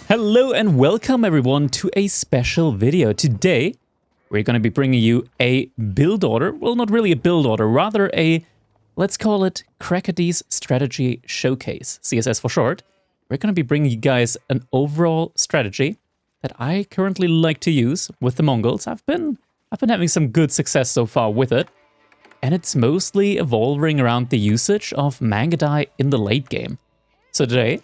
Hello and welcome everyone to a special video. Today, we're going to be bringing you a build order. Well, not really a build order, rather a, let's call it Crackedys strategy showcase, CSS for short. We're going to be bringing you guys an overall strategy that I currently like to use with the Mongols. I've been having some good success so far with it. And it's mostly evolving around the usage of Mangudai in the late game. So today,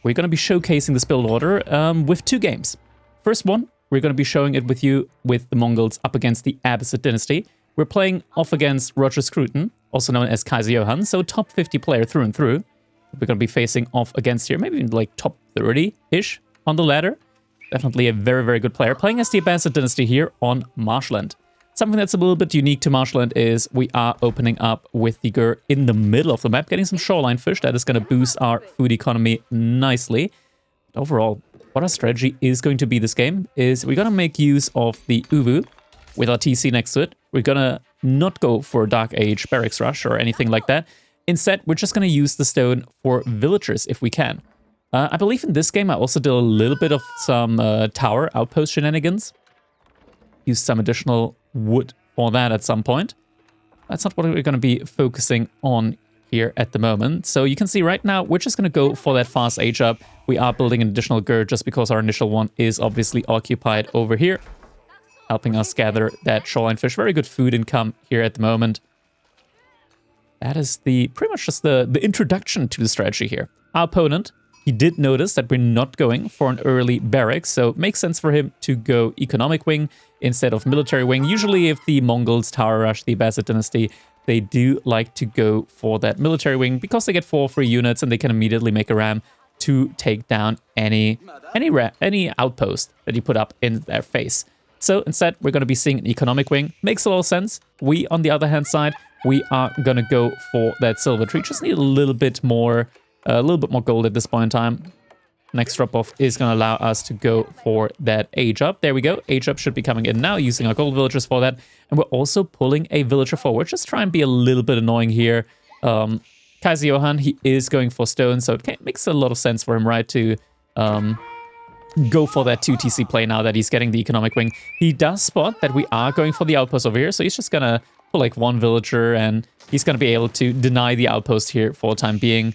we're going to be showcasing this build order with two games. First one, we're going to be showing it with you with the Mongols up against the Abbasid dynasty. We're playing off against Roger Scruton, also known as Kaiser Johann, so top 50 player through and through. We're going to be facing off against here, maybe like top 30-ish on the ladder. Definitely a very, very good player. Playing as the Abbasid dynasty here on Marshland. Something that's a little bit unique to Marshland is we are opening up with the Gur in the middle of the map, getting some shoreline fish. That is going to boost our food economy nicely. But overall, what our strategy is going to be this game is we're going to make use of the Uwu with our TC next to it. We're going to not go for Dark Age Barracks Rush or anything like that. Instead, we're just going to use the stone for villagers if we can. I believe in this game I also did a little bit of some tower outpost shenanigans. Use some additional wood for that at some point. That's not what we're going to be focusing on here at the moment. So you can see right now, we're just going to go for that fast age up. We are building an additional gird just because our initial one is obviously occupied over here, helping us gather that shoreline fish. Very good food income here at the moment. That is pretty much just the introduction to the strategy here. Our opponent, he did notice that we're not going for an early barracks, so it makes sense for him to go economic wing instead of military wing. Usually if the Mongols tower rush the Abbasid dynasty, they do like to go for that military wing because they get 4 free units and they can immediately make a ram to take down any outpost that you put up in their face. So instead, we're going to be seeing an economic wing. Makes a lot of sense. We, on the other hand side, we are going to go for that silver tree. Just need a little bit more gold at this point in time. Next drop-off is going to allow us to go for that age up. There we go. Age up should be coming in now, using our gold villagers for that. And we're also pulling a villager forward. Just try and be a little bit annoying here. Kaiser Johann, he is going for stone, so it makes a lot of sense for him, right, to go for that 2 TC play now that he's getting the economic wing. He does spot that we are going for the outpost over here, so he's just going to pull like 1 villager, and he's going to be able to deny the outpost here for the time being.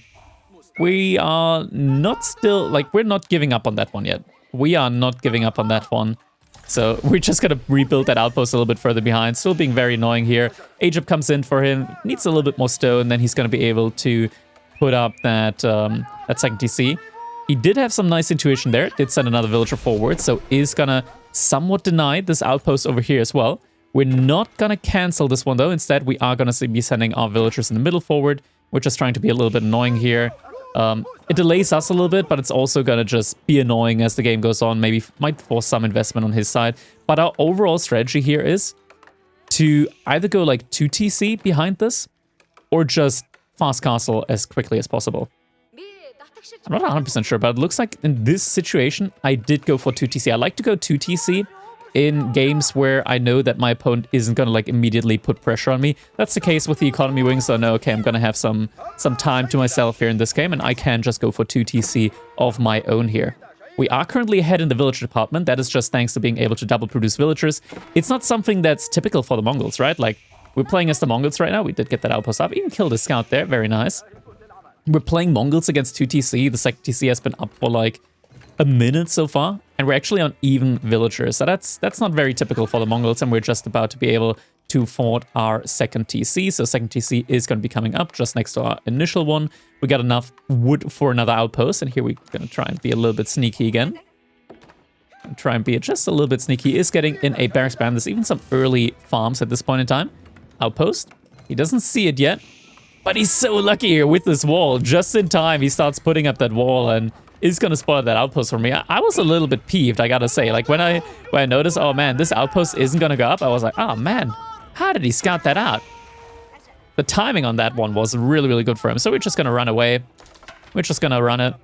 We are not we're not giving up on that one yet. We are not giving up on that one. So we're just going to rebuild that outpost a little bit further behind. Still being very annoying here. Age up comes in for him. Needs a little bit more stone. Then he's going to be able to put up that second TC. He did have some nice intuition there. Did send another villager forward. So is going to somewhat deny this outpost over here as well. We're not going to cancel this one though. Instead, we are going to be sending our villagers in the middle forward. We're just trying to be a little bit annoying here. It delays us a little bit, but it's also going to just be annoying as the game goes on. Maybe might force some investment on his side. But our overall strategy here is to either go like 2 TC behind this or just fast castle as quickly as possible. I'm not 100% sure, but it looks like in this situation, I did go for 2 TC. I like to go 2 TC in games where I know that my opponent isn't going to like immediately put pressure on me. That's the case with the economy wing, so I know, okay, I'm going to have some time to myself here in this game, and I can just go for 2 TC of my own here. We are currently ahead in the villager department. That is just thanks to being able to double produce villagers. It's not something that's typical for the Mongols, right? Like, we're playing as the Mongols right now. We did get that outpost up. Even killed a scout there. Very nice. We're playing Mongols against 2 TC. The second TC has been up for like a minute so far, and we're actually on even villagers, so that's not very typical for the Mongols, and we're just about to be able to fort our second TC. So second TC is going to be coming up just next to our initial one. We got enough wood for another outpost, and here we're going to try and be a little bit sneaky again. Try and be just a little bit sneaky. He is getting in a barracks band. There's even some early farms at this point in time. Outpost. He doesn't see it yet, but he's so lucky here with this wall. Just in time, he starts putting up that wall, and is going to spot that outpost for me. I was a little bit peeved, I gotta say. Like when I noticed, oh man, this outpost isn't going to go up, I was like, oh man, how did he scout that out? The timing on that one was really, really good for him. So we're just going to run away. We're just going to run it.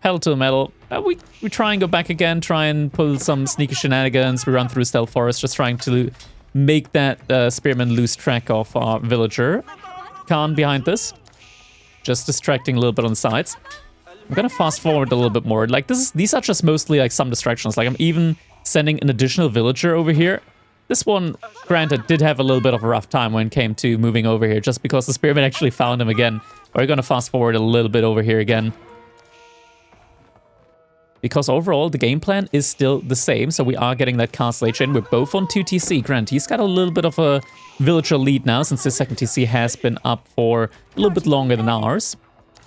Pedal to the metal. We try and go back again, try and pull some sneaky shenanigans. We run through stealth forest, just trying to make that spearman lose track of our villager. Khan behind this. Just distracting a little bit on the sides. I'm gonna fast forward a little bit more. Like, these are just mostly like some distractions. Like, I'm even sending an additional villager over here. This one, granted, did have a little bit of a rough time when it came to moving over here, just because the spearman actually found him again. We're gonna fast forward a little bit over here again. Because overall, the game plan is still the same, so we are getting that castle age in. We're both on 2 TC. Grant, he's got a little bit of a villager lead now, since his second TC has been up for a little bit longer than ours.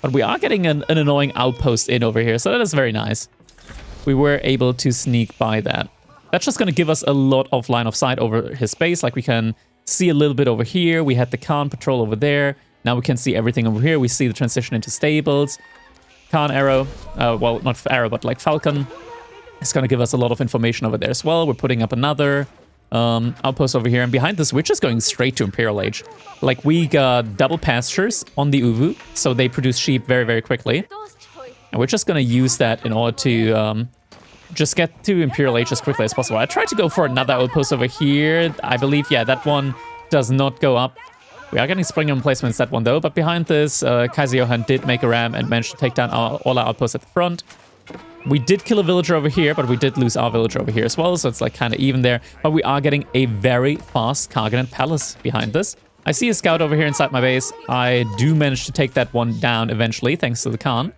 But we are getting an annoying outpost in over here, so that is very nice. We were able to sneak by that. That's just going to give us a lot of line of sight over his base. Like, we can see a little bit over here. We had the Khan patrol over there. Now we can see everything over here. We see the transition into stables. Khan arrow, well, not arrow, but like Falcon. It's going to give us a lot of information over there as well. We're putting up another outpost over here. And behind this, we're just going straight to Imperial Age. Like, we got double pastures on the Uvu, so they produce sheep very, very quickly. And we're just going to use that in order to just get to Imperial Age as quickly as possible. I tried to go for another outpost over here. I believe, yeah, that one does not go up. We are getting spring emplacements, that one though. But behind this, Kaiser Johann did make a ram and managed to take down all our outposts at the front. We did kill a villager over here, but we did lose our villager over here as well. So it's like kind of even there. But we are getting a very fast Karganen Palace behind this. I see a scout over here inside my base. I do manage to take that one down eventually, thanks to the Khan.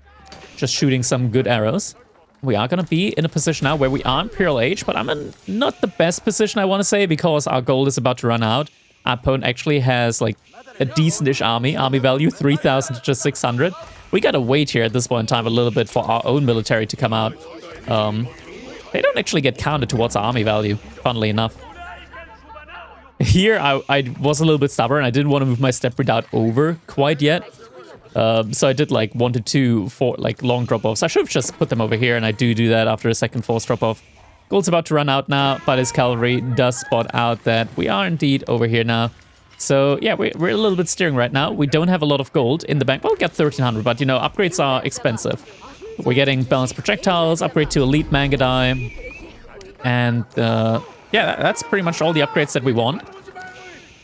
Just shooting some good arrows. We are going to be in a position now where we are Imperial Age, but I'm in not the best position, I want to say, because our gold is about to run out. Our opponent actually has like a decent-ish army value, 3,000 to just 600. We got to wait here at this point in time a little bit for our own military to come out. They don't actually get counted towards our army value, funnily enough. Here, I was a little bit stubborn. I didn't want to move my step redoubt over quite yet. So I did like 1 to 2 for like long drop-offs. I should have just put them over here, and I do that after a second force drop-off. Gold's about to run out now, but his cavalry does spot out that we are indeed over here now. So yeah, we're a little bit steering right now. We don't have a lot of gold in the bank. Well, we got 1,300, but you know, upgrades are expensive. We're getting balanced projectiles, upgrade to elite Mangudai, and yeah, that's pretty much all the upgrades that we want.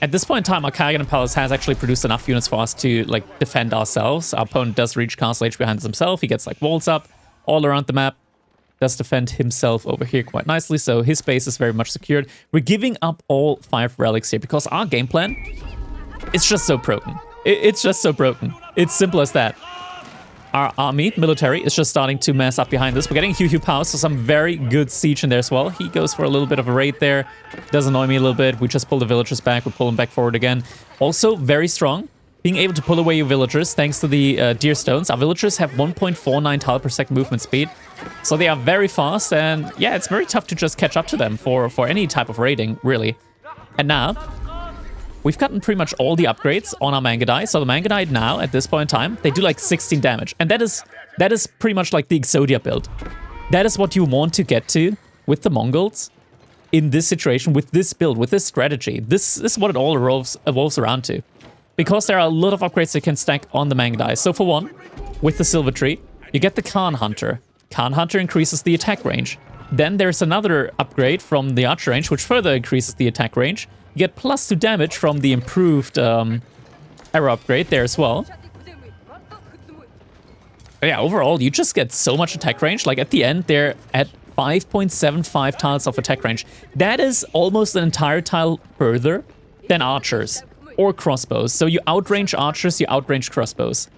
At this point in time, our Karganen Palace has actually produced enough units for us to like defend ourselves. Our opponent does reach Castle Age behind himself. He gets like walls up all around the map. Does defend himself over here quite nicely, so his base is very much secured. We're giving up all 5 relics here because our game plan, it's just so broken. It's just so broken. It's simple as that. Our army, military, is just starting to mass up behind us. We're getting Hugh Pow, so some very good siege in there as well. He goes for a little bit of a raid there. Does annoy me a little bit. We just pull the villagers back. We pull them back forward again. Also, very strong. Being able to pull away your villagers thanks to the deer stones. Our villagers have 1.49 tile per second movement speed. So they are very fast, and yeah, it's very tough to just catch up to them for any type of raiding, really. And now, we've gotten pretty much all the upgrades on our Mangudai. So the Mangudai now, at this point in time, they do like 16 damage. And that is pretty much like the Exodia build. That is what you want to get to with the Mongols in this situation, with this build, with this strategy. This is what it all evolves around to. Because there are a lot of upgrades that can stack on the Mangudai. So for one, with the Silver Tree, you get the Khan Hunter. Khan Hunter increases the attack range. Then there's another upgrade from the Archer range, which further increases the attack range. You get +2 damage from the improved arrow upgrade there as well. But yeah, overall, you just get so much attack range. Like at the end, they're at 5.75 tiles of attack range. That is almost an entire tile further than archers or crossbows. So you outrange archers, you outrange crossbows.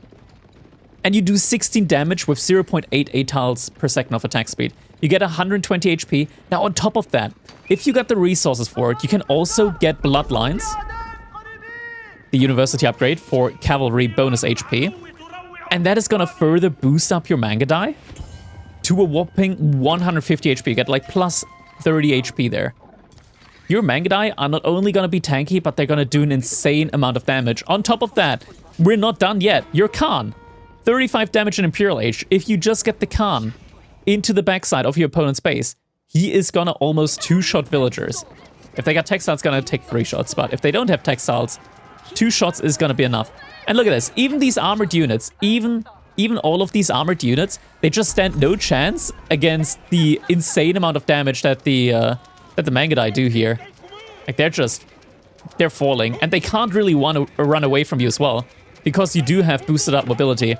And you do 16 damage with 0.88 tiles per second of attack speed. You get 120 HP. Now on top of that, if you got the resources for it, you can also get Bloodlines, the university upgrade for cavalry bonus HP. And that is gonna further boost up your Mangudai to a whopping 150 HP. You get like plus 30 HP there. Your Mangudai are not only gonna be tanky, but they're gonna do an insane amount of damage. On top of that, we're not done yet. Your Khan, 35 damage in Imperial Age. If you just get the Khan into the backside of your opponent's base, he is gonna almost 2-shot villagers. If they got textiles, it's gonna take 3 shots, but if they don't have textiles, 2 shots is gonna be enough. And look at this, even these armored units, even all of these armored units, they just stand no chance against the insane amount of damage that the Mangudai do here. Like they're falling, and they can't really want to run away from you as well, because you do have boosted up mobility.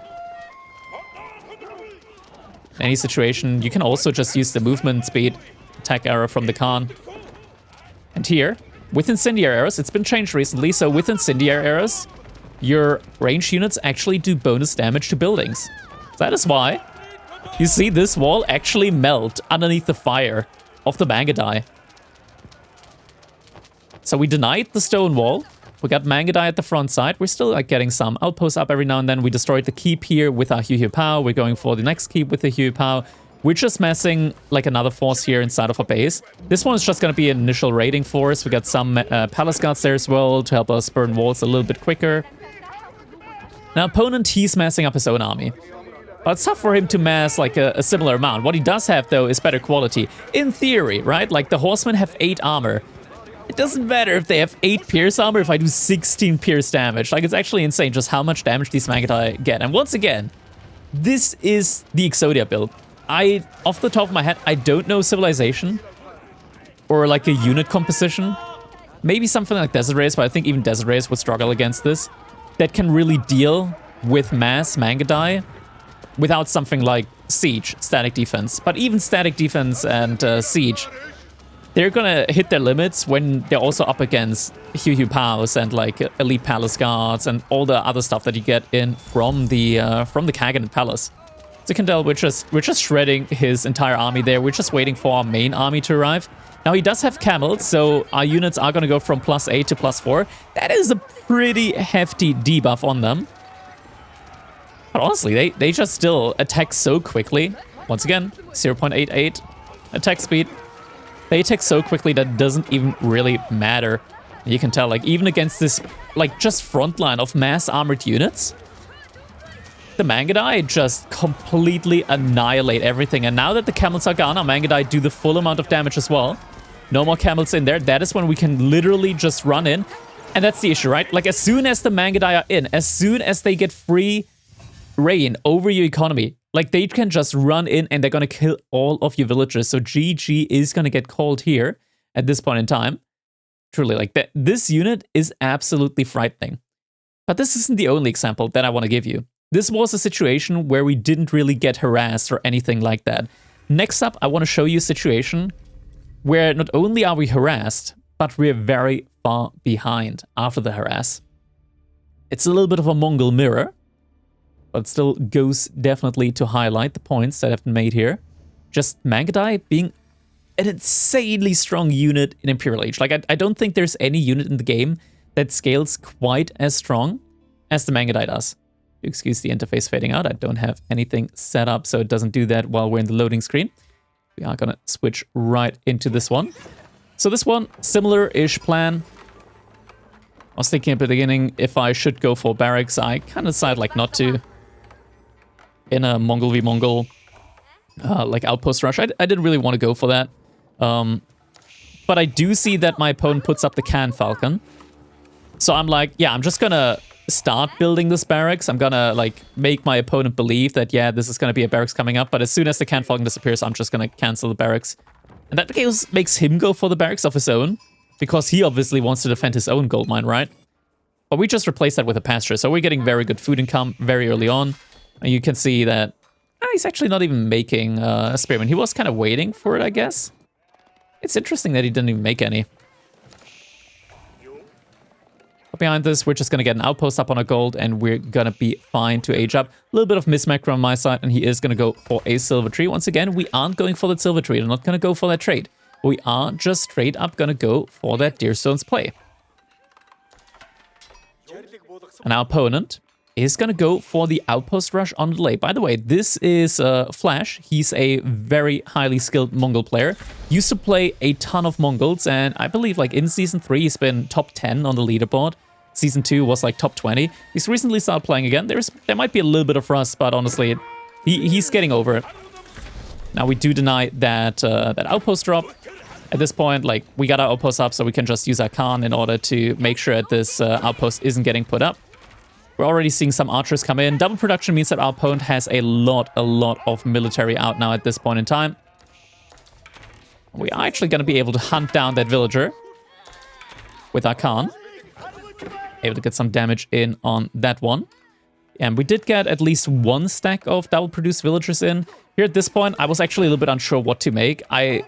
In any situation, you can also just use the movement speed attack arrow from the Khan. And here, with incendiary arrows, it's been changed recently, so with incendiary arrows, your ranged units actually do bonus damage to buildings. That is why you see this wall actually melt underneath the fire of the Mangudai. So we denied the stone wall. We got Mangudai at the front side. We're still like getting some outposts up every now and then. We destroyed the keep here with our Hu Pao. We're going for the next keep with the Hu Pao. We're just massing like another force here inside of our base. This one is just going to be an initial raiding force. We got some palace guards there as well to help us burn walls a little bit quicker. Now, opponent, he's massing up his own army. But it's tough for him to mass like a similar amount. What he does have, though, is better quality. In theory, right? Like the horsemen have 8 armor. It doesn't matter if they have 8 pierce armor if I do 16 pierce damage. Like, it's actually insane just how much damage these Mangudai get. And once again, this is the Exodia build. Off the top of my head, I don't know Civilization or like a unit composition. Maybe something like Desert Race, but I think even Desert Race would struggle against this. That can really deal with mass Mangudai without something like Siege, static defense. But even static defense and Siege, they're gonna hit their limits when they're also up against Hu Paos and like elite palace guards and all the other stuff that you get in from the Kagan Palace. So you can tell we're just shredding his entire army there. We're just waiting for our main army to arrive. Now he does have camels, so our units are gonna go from +8 to +4. That is a pretty hefty debuff on them. But honestly, they just still attack so quickly. Once again, 0.88 attack speed. They attack so quickly that it doesn't even really matter. You can tell, like, even against this, like, just front line of mass armored units, the Mangudai just completely annihilate everything. And now that the camels are gone, our Mangudai do the full amount of damage as well. No more camels in there. That is when we can literally just run in. And that's the issue, right? Like, as soon as the Mangudai are in, as soon as they get free reign over your economy, like they can just run in and they're gonna kill all of your villagers. So GG is gonna get called here at this point in time. Truly, like that, this unit is absolutely frightening. But this isn't the only example that I want to give you. This was a situation where we didn't really get harassed or anything like that. Next up, I want to show you a situation where not only are we harassed, but we're very far behind after the harass. It's a little bit of a Mongol mirror, but still goes definitely to highlight the points that have been made here. Just Mangudai being an insanely strong unit in Imperial Age. Like, I don't think there's any unit in the game that scales quite as strong as the Mangudai does. Excuse the interface fading out. I don't have anything set up so it doesn't do that while we're in the loading screen. We are gonna switch right into this one. So this one, similar-ish plan. I was thinking at the beginning if I should go for barracks. I kind of decided like not to. In a Mongol v Mongol like outpost rush, I didn't really want to go for that. But I do see that my opponent puts up the Can Falcon. So I'm like, yeah, I'm just gonna start building this barracks. I'm gonna like make my opponent believe that, yeah, this is gonna be a barracks coming up. But as soon as the Can Falcon disappears, I'm just gonna cancel the barracks. And that makes him go for the barracks of his own, because he obviously wants to defend his own gold mine, right? But we just replaced that with a pasture. So we're getting very good food income very early on. And you can see that he's actually not even making a spearman. He was kind of waiting for it, I guess. It's interesting that he didn't even make any. But behind this, we're just going to get an outpost up on our gold, and we're going to be fine to age up. A little bit of mismacro on my side, and he is going to go for a silver tree. Once again, we aren't going for that silver tree. We're not going to go for that trade. We are just straight up going to go for that Deerstone's play. And our opponent is going to go for the outpost rush on delay. By the way, this is Flash. He's a very highly skilled Mongol player. Used to play a ton of Mongols, and I believe like in Season 3, he's been top 10 on the leaderboard. Season 2 was like top 20. He's recently started playing again. There might be a little bit of rust, but honestly, he's getting over it. Now we do deny that that outpost drop. At this point, like, we got our outpost up, so we can just use our Khan in order to make sure that this outpost isn't getting put up. We're already seeing some archers come in. Double production means that our opponent has a lot of military out now at this point in time. We are actually going to be able to hunt down that villager with our Khan. Able to get some damage in on that one. And we did get at least one stack of double produced villagers in. Here at this point, I was actually a little bit unsure what to make. I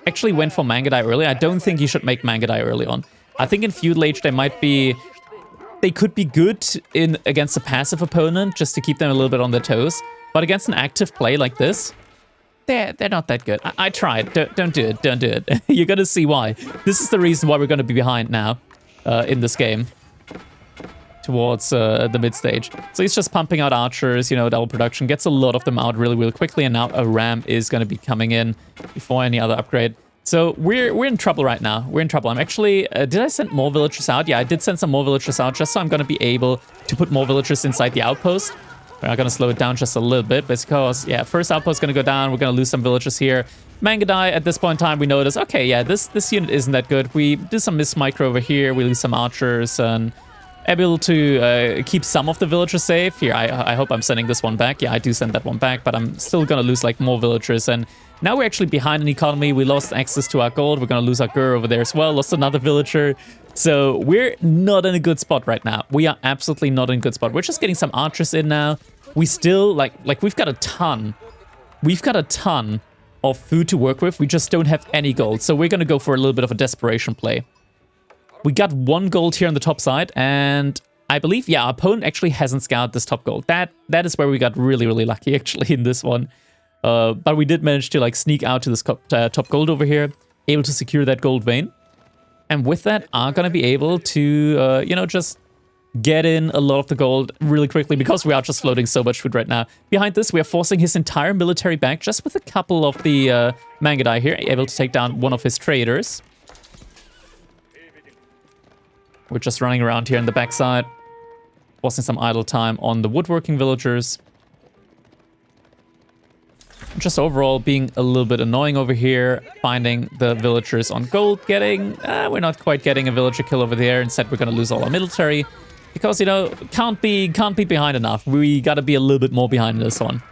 actually went for Mangudai early. I don't think you should make Mangudai early on. I think in Feudal Age they could be good in against a passive opponent just to keep them a little bit on their toes. But against an active play like this, they're not that good. I tried. Don't do it. Don't do it. You're gonna see why. This is the reason why we're gonna be behind now in this game towards the mid stage. So he's just pumping out archers, you know, double production, gets a lot of them out really, really quickly, and now a ram is gonna be coming in before any other upgrade. So we're in trouble right now. We're in trouble. I'm actually... did I send more villagers out? Yeah, I did send some more villagers out just so I'm going to be able to put more villagers inside the outpost. We're not going to slow it down just a little bit because, yeah, first outpost is going to go down. We're going to lose some villagers here. Mangudai, at this point in time, we notice, okay, yeah, this unit isn't that good. We do some miss-micro over here. We lose some archers and able to keep some of the villagers safe. Here, I hope I'm sending this one back. Yeah, I do send that one back, but I'm still going to lose, like, more villagers. And now we're actually behind in economy. We lost access to our gold. We're going to lose our Gur over there as well. Lost another villager. So we're not in a good spot right now. We are absolutely not in a good spot. We're just getting some archers in now. We still, like we've got a ton. We've got a ton of food to work with. We just don't have any gold. So we're going to go for a little bit of a desperation play. We got 1 gold here on the top side. And I believe, yeah, our opponent actually hasn't scouted this top gold. That is where we got really, really lucky, actually, in this one. But we did manage to, like, sneak out to this top gold over here, able to secure that gold vein. And with that, are going to be able to, you know, just get in a lot of the gold really quickly because we are just floating so much food right now. Behind this, we are forcing his entire military back just with a couple of the Mangudai here, able to take down one of his traders. We're just running around here in the backside, forcing some idle time on the woodworking villagers. Just overall being a little bit annoying over here, finding the villagers on gold, we're not quite getting a villager kill over there. Instead, we're going to lose all our military because, you know, can't be behind enough. We got to be a little bit more behind in this one.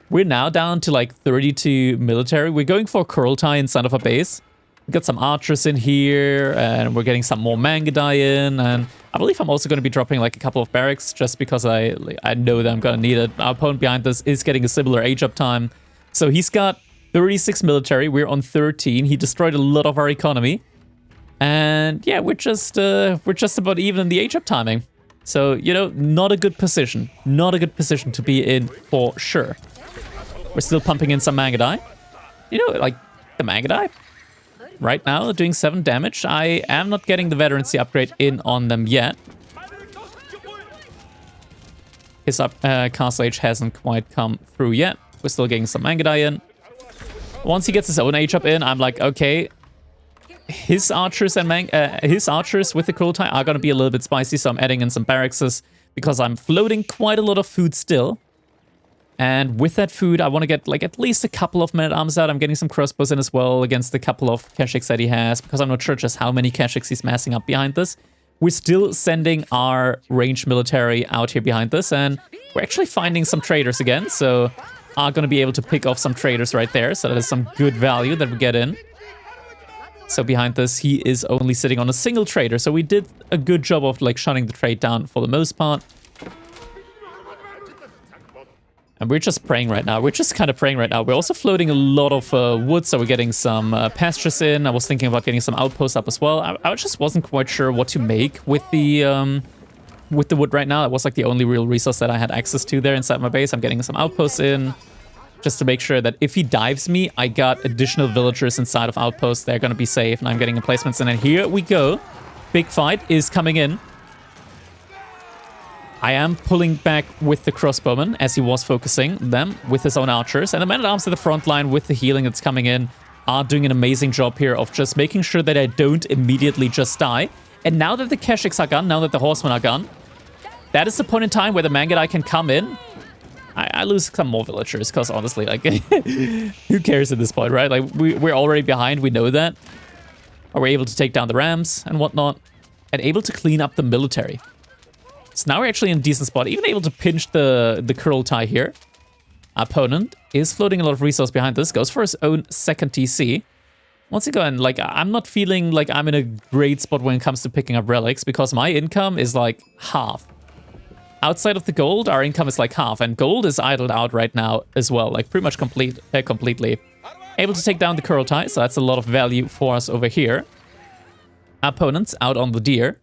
We're now down to like 32 military. We're going for a Kurultai inside of a base. We got some archers in here, and we're getting some more Mangudai in, and I believe I'm also going to be dropping like a couple of barracks just because I know that I'm going to need it. Our opponent behind this is getting a similar age up time. So he's got 36 military. We're on 13. He destroyed a lot of our economy. And yeah, we're just about even in the age up timing. So, you know, not a good position. Not a good position to be in for sure. We're still pumping in some Mangudai. You know, like the Mangudai right now doing 7 damage. I am not getting the veterancy upgrade in on them yet. His castle age hasn't quite come through yet. We're still getting some Mangudai in. Once he gets his own age up in, I'm like, okay, his archers and his archers with the Kurultai are going to be a little bit spicy, so I'm adding in some barracks because I'm floating quite a lot of food still. And with that food, I want to get like at least a couple of men-at-arms out. I'm getting some crossbows in as well against the couple of Keshiks that he has, because I'm not sure just how many Keshiks he's massing up behind this. We're still sending our ranged military out here behind this, and we're actually finding some traders again, so are going to be able to pick off some traders right there, so that is some good value that we get in. So behind this, he is only sitting on a single trader, so we did a good job of like shutting the trade down for the most part. And we're just praying right now. We're just kind of praying right now. We're also floating a lot of wood, so we're getting some pastures in. I was thinking about getting some outposts up as well. I just wasn't quite sure what to make with the wood right now. It was like the only real resource that I had access to there inside my base. I'm getting some outposts in, just to make sure that if he dives me, I got additional villagers inside of outposts. They're going to be safe, and I'm getting emplacements in. And here we go. Big fight is coming in. I am pulling back with the crossbowmen as he was focusing them with his own archers. And the men-at-arms at the front line with the healing that's coming in are doing an amazing job here of just making sure that I don't immediately just die. And now that the Keshiks are gone, now that the horsemen are gone, that is the point in time where the Mangudai can come in. I lose some more villagers because honestly, like, who cares at this point, right? Like, we're already behind, we know that. Are we able to take down the rams and whatnot? And able to clean up the military. So now we're actually in a decent spot, even able to pinch the Kurultai here. Our opponent is floating a lot of resource behind this, goes for his own second TC. Once again, like, I'm not feeling like I'm in a great spot when it comes to picking up relics because my income is like half. outside of the gold, our income is like half, and gold is idled out right now as well, like pretty much completely. Able to take down the Kurultai, so that's a lot of value for us over here. Our opponent's out on the deer.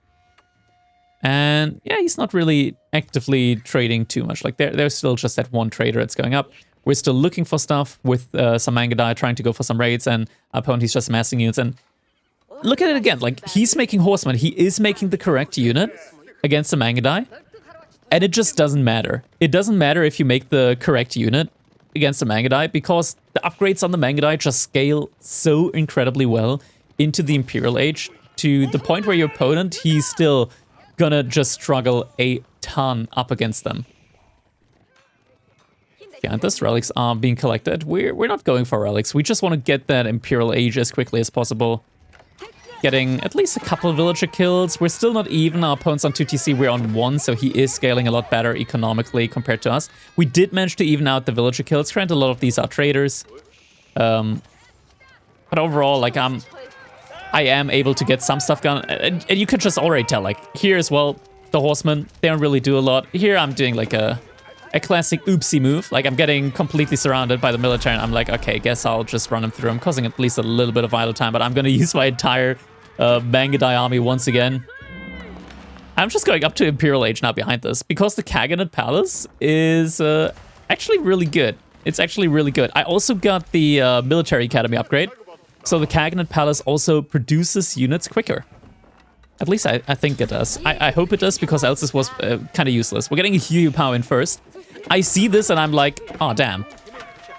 And yeah, he's not really actively trading too much. Like there's still just that one trader that's going up. We're still looking for stuff with some Mangudai, trying to go for some raids, and our opponent, he's just amassing units. And look at it again, like he's making horsemen. He is making the correct unit against the Mangudai. And it just doesn't matter. It doesn't matter if you make the correct unit against the Mangudai, because the upgrades on the Mangudai just scale so incredibly well into the Imperial Age, to the point where your opponent, he's still gonna just struggle a ton up against them. Behind us, relics are being collected. We're not going for relics. We just want to get that Imperial Age as quickly as possible. Getting at least a couple of villager kills. We're still not even. Our opponent's on 2TC, we're on 1, so he is scaling a lot better economically compared to us. We did manage to even out the villager kills. Granted, a lot of these are traders. But overall, like, I am able to get some stuff done. And you can just already tell, like, here as well, the horsemen, they don't really do a lot. Here I'm doing, like, a classic oopsie move. Like, I'm getting completely surrounded by the military, and I'm like, okay, guess I'll just run them through. I'm causing at least a little bit of idle time, but I'm going to use my entire Mangudai army once again. I'm just going up to Imperial Age now behind this, because the Khaganate Palace is actually really good. It's actually really good. I also got the Military Academy upgrade, so the Khaganate Palace also produces units quicker. At least I think it does. I hope it does, because else this was kind of useless. We're getting a Yu Pao in first. I see this and I'm like, oh damn.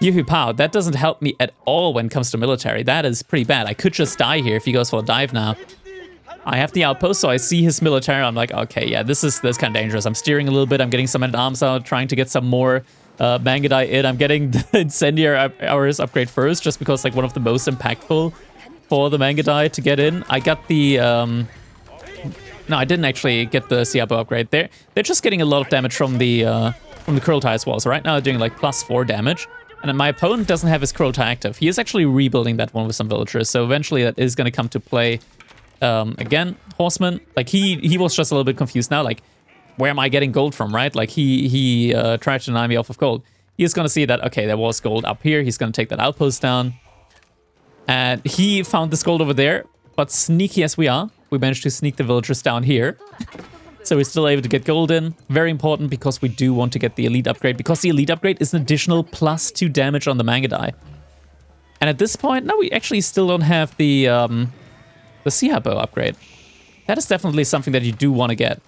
Yu Pao, that doesn't help me at all when it comes to military. That is pretty bad. I could just die here if he goes for a dive now. I have the outpost, so I see his military. I'm like, okay, yeah, this is kind of dangerous. I'm steering a little bit. I'm getting some men-at-arms out, trying to get some more Mangudai in. I'm getting the Incendiary Hours upgrade first, just because like one of the most impactful for the Mangudai to get in. I got the... No, I didn't actually get the Siabo upgrade. They're just getting a lot of damage from the Kurultai as well. So right now they're doing like +4 damage. And then my opponent doesn't have his Kurultai active. He is actually rebuilding that one with some villagers. So eventually that is going to come to play. Again, horseman, like he was just a little bit confused now. Like, where am I getting gold from, right? Like he tried to deny me off of gold. He is going to see that, okay, there was gold up here. He's going to take that outpost down. And he found this gold over there. But sneaky as we are, we managed to sneak the villagers down here. So we're still able to get gold in. Very important, because we do want to get the elite upgrade, because the elite upgrade is an additional +2 damage on the Mangudai. And at this point, no, we actually still don't have the Siabo upgrade. That is definitely something that you do want to get.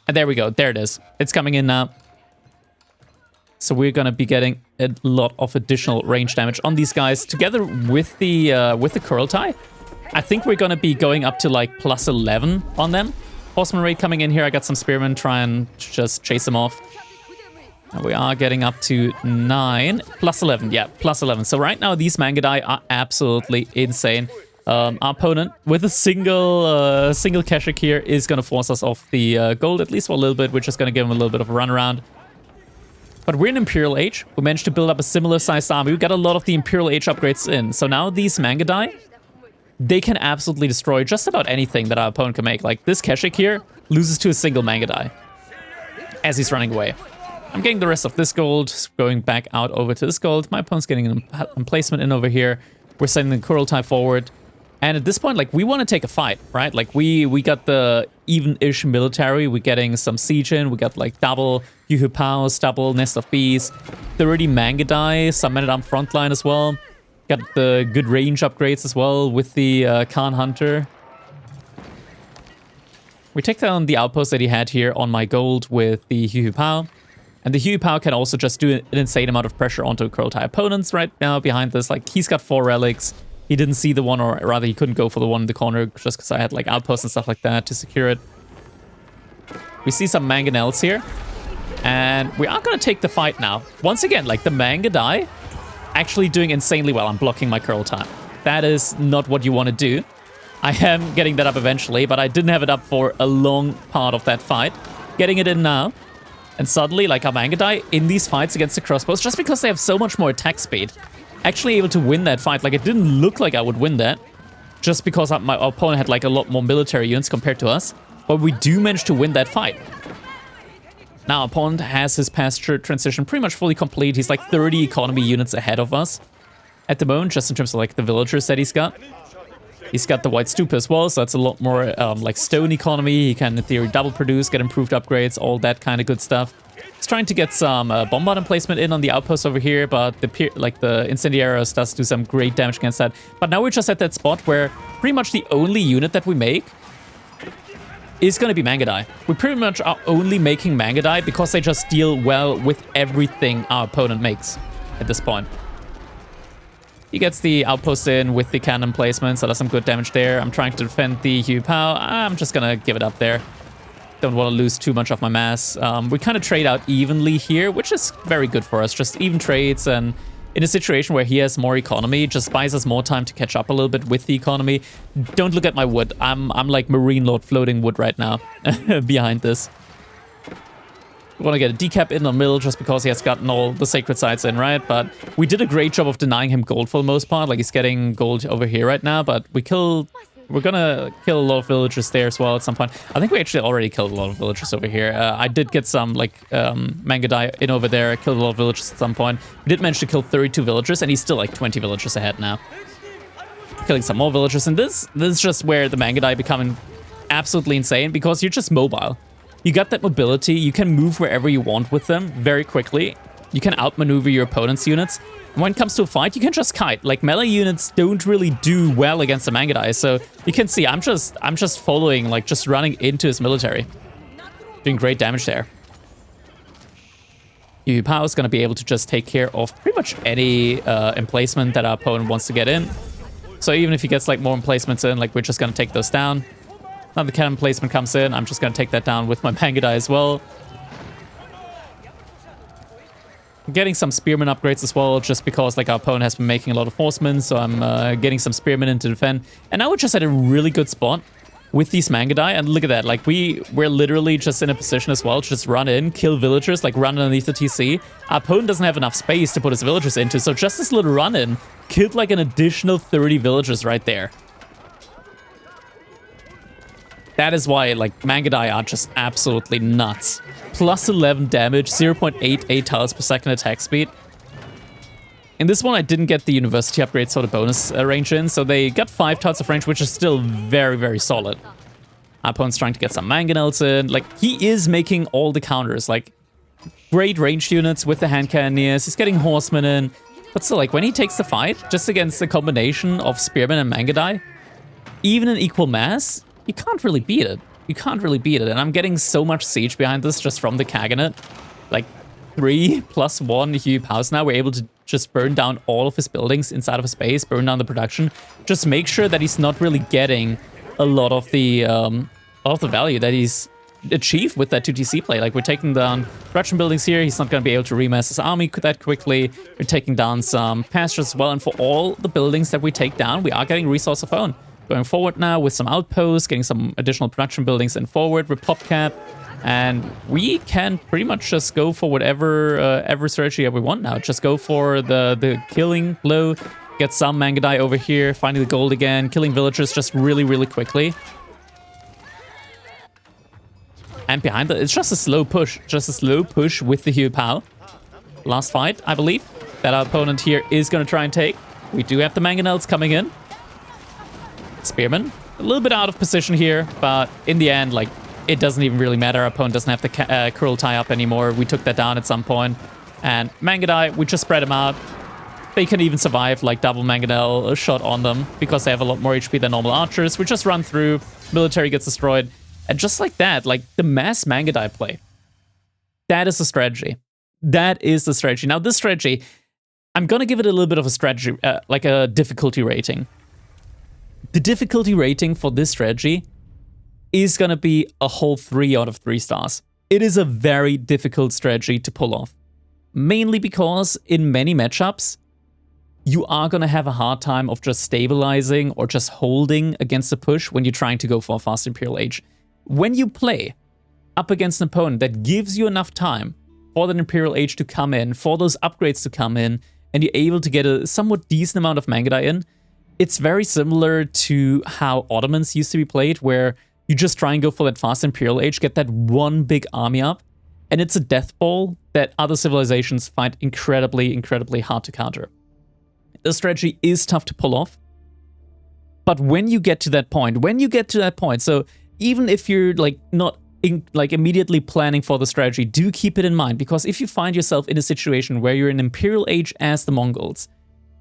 And there we go. There it is. It's coming in now. So we're going to be getting a lot of additional range damage on these guys, together with the Kurultai. I think we're going to be going up to like +11 on them. Horseman raid coming in here. I got some spearmen, try and just chase them off. And we are getting up to 9. +11, yeah, +11. So right now these Mangudai are absolutely insane. Our opponent with a single Keshik here is going to force us off the gold, at least for a little bit. We're just going to give him a little bit of a runaround. But we're in Imperial Age. We managed to build up a similar sized army. We got a lot of the Imperial Age upgrades in. So now these Mangudai, they can absolutely destroy just about anything that our opponent can make. Like this Keshik here loses to a single Mangudai as he's running away. I'm getting the rest of this gold, going back out over to this gold. My opponent's getting an emplacement in over here. We're sending the Kurultai forward. And at this point, like, we want to take a fight, right? Like, we got the even-ish military. We're getting some siege in. We got, like, double Yuhu Paos, double Nest of Bees, 30 Mangudai, some men-at-arm frontline as well. Got the good range upgrades as well with the Khan Hunter. We take down the outpost that he had here on my gold with the Yuhu Pao. And the Yuhu Pao can also just do an insane amount of pressure onto Kurultai opponents right now behind this. Like, he's got 4 relics. He didn't see the one, or rather he couldn't go for the one in the corner just because I had like outposts and stuff like that to secure it. We see some mangonels here. And we are going to take the fight now. Once again, like the Mangudai actually doing insanely well. I'm blocking my Kurultai. That is not what you want to do. I am getting that up eventually, but I didn't have it up for a long part of that fight. Getting it in now. And suddenly, like our Mangudai in these fights against the crossbows, just because they have so much more attack speed, actually able to win that fight. Like, it didn't look like I would win that, just because my opponent had like a lot more military units compared to us. But we do manage to win that fight. Now, opponent has his pasture transition pretty much fully complete. He's like 30 economy units ahead of us at the moment, just in terms of like the villagers that he's got. He's got the white stupa as well, so that's a lot more like stone economy. He can, in theory, double produce, get improved upgrades, all that kind of good stuff. He's trying to get some bombard emplacement in on the outpost over here, but the incendiaries does do some great damage against that. But now we're just at that spot where pretty much the only unit that we make is going to be Mangudai. We pretty much are only making Mangudai because they just deal well with everything our opponent makes at this point. He gets the outpost in with the cannon placement, so that's some good damage there. I'm trying to defend the Hu Pao. I'm just going to give it up there. Don't want to lose too much of my mass. We kind of trade out evenly here, which is very good for us. Just even trades, and in a situation where he has more economy, just buys us more time to catch up a little bit with the economy. Don't look at my wood. I'm like Marine Lord floating wood right now behind this. We want to get a decap in the middle just because he has gotten all the sacred sites in, right? But we did a great job of denying him gold for the most part. Like, he's getting gold over here right now, but we're gonna kill a lot of villagers there as well at some point. I think we actually already killed a lot of villagers over here. I did get some, like, Mangudai in over there. I killed a lot of villagers at some point. We did manage to kill 32 villagers, and he's still, like, 20 villagers ahead now. Killing some more villagers, and this is just where the Mangudai becoming absolutely insane, because you're just mobile. You got that mobility. You can move wherever you want with them very quickly. You can outmaneuver your opponent's units. And when it comes to a fight, you can just kite. Like, melee units don't really do well against the Mangudai. So you can see I'm just following, like, just running into his military. Doing great damage there. Yu Pao is going to be able to just take care of pretty much any emplacement that our opponent wants to get in. So even if he gets, like, more emplacements in, like, we're just going to take those down. Now the cannon placement comes in. I'm just going to take that down with my Mangudai as well. I'm getting some spearmen upgrades as well, just because, like, our opponent has been making a lot of horsemen, so I'm getting some spearmen in to defend. And now we're just at a really good spot with these Mangudai, and look at that. Like, we're literally just in a position as well to just run in, kill villagers, like, run underneath the TC. Our opponent doesn't have enough space to put his villagers into, so just this little run-in killed, like, an additional 30 villagers right there. That is why, like, Mangudai are just absolutely nuts. Plus 11 damage, 0.88 tiles per second attack speed. In this one, I didn't get the university upgrades or the bonus range in, so they got 5 tiles of range, which is still very, very solid. Our opponent's trying to get some mangonels in. Like, he is making all the counters. Like, great ranged units with the hand cannoneers. He's getting horsemen in. But still, like, when he takes the fight, just against the combination of spearmen and Mangudai, even in equal mass, you can't really beat it. You can't really beat it. And I'm getting so much siege behind this just from the Kaganet. Like, 3+1 Hu Pao's now. We're able to just burn down all of his buildings inside of his base, burn down the production. Just make sure that he's not really getting a lot of the value that he's achieved with that 2TC play. Like, we're taking down production buildings here. He's not going to be able to remass his army that quickly. We're taking down some pastures as well. And for all the buildings that we take down, we are getting resource of own. Going forward now with some outposts, getting some additional production buildings in forward with pop cap, and we can pretty much just go for whatever strategy that we want now. Just go for the killing blow, get some Mangudai over here, finding the gold again, killing villagers just really, really quickly. And behind it, it's just a slow push with the Hu Pao. Last fight, I believe, that our opponent here is going to try and take. We do have the mangonels coming in. Spearman, a little bit out of position here, but in the end, like, it doesn't even really matter. Our opponent doesn't have the curl tie up anymore. We took that down at some point. And Mangudai, we just spread them out. They can even survive, like, double mangonel shot on them because they have a lot more HP than normal archers. We just run through, military gets destroyed. And just like that, like, the mass Mangudai play, that is the strategy. That is the strategy. Now, this strategy, I'm going to give it a little bit of a strategy, like a difficulty rating. The difficulty rating for this strategy is going to be a whole 3 out of 3 stars. It is a very difficult strategy to pull off. Mainly because in many matchups, you are going to have a hard time of just stabilizing or just holding against a push when you're trying to go for a fast Imperial Age. When you play up against an opponent that gives you enough time for that Imperial Age to come in, for those upgrades to come in, and you're able to get a somewhat decent amount of Mangudai in, it's very similar to how Ottomans used to be played, where you just try and go for that fast Imperial Age, get that one big army up, And it's a death ball that other civilizations find incredibly, incredibly hard to counter. The strategy is tough to pull off. But when you get to that point, so even if you're like not immediately planning for the strategy, do keep it in mind, because if you find yourself in a situation where you're in Imperial age as the Mongols,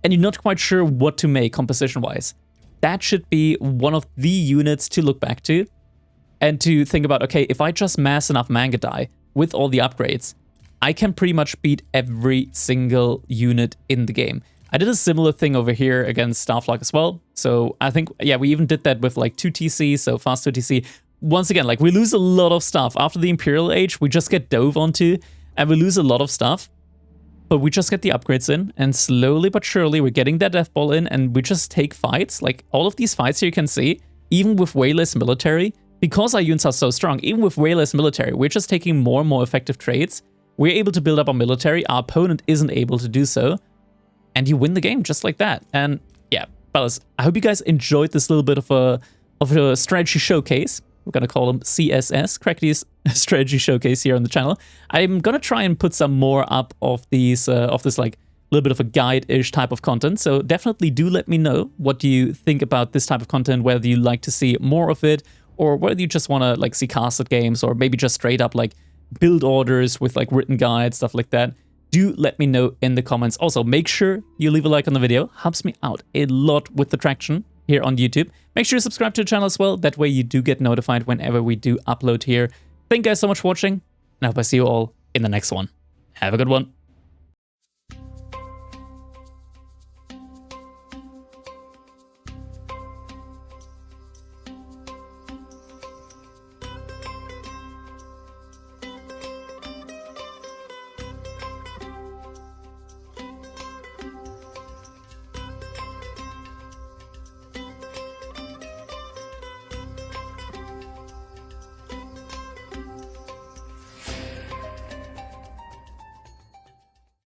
and you're not quite sure what to make composition-wise, that should be one of the units to look back to, and to think about, okay, if I just mass enough Mangudai with all the upgrades, I can pretty much beat every single unit in the game. I did a similar thing over here against Starflog as well. So I think, yeah, we even did that with like 2TC, so fast 2TC. Once again, like we lose a lot of stuff. After the Imperial Age, we just get dove onto, and we lose a lot of stuff. But we just get the upgrades in, and slowly but surely we're getting that death ball in, and we just take fights. Like all of these fights here you can see, even with way less military, because our units are so strong, even with way less military, we're just taking more and more effective trades. We're able to build up our military, our opponent isn't able to do so. And you win the game just like that. And yeah, fellas, I hope you guys enjoyed this little bit of a strategy showcase. We're gonna call them CSS, Crackedys strategy showcase here on the channel. I'm gonna try and put some more up of these, of this like little bit of a guide-ish type of content. So definitely do let me know what you think about this type of content, whether you like to see more of it, or whether you just wanna like see casted games, or maybe just straight up like build orders with like written guides, stuff like that. Do let me know in the comments. Also, make sure you leave a like on the video. Helps me out a lot with the traction here on YouTube. Make sure you subscribe to the channel as well. That way you do get notified whenever we do upload here. Thank you guys so much for watching, and I hope I see you all in the next one. Have a good one.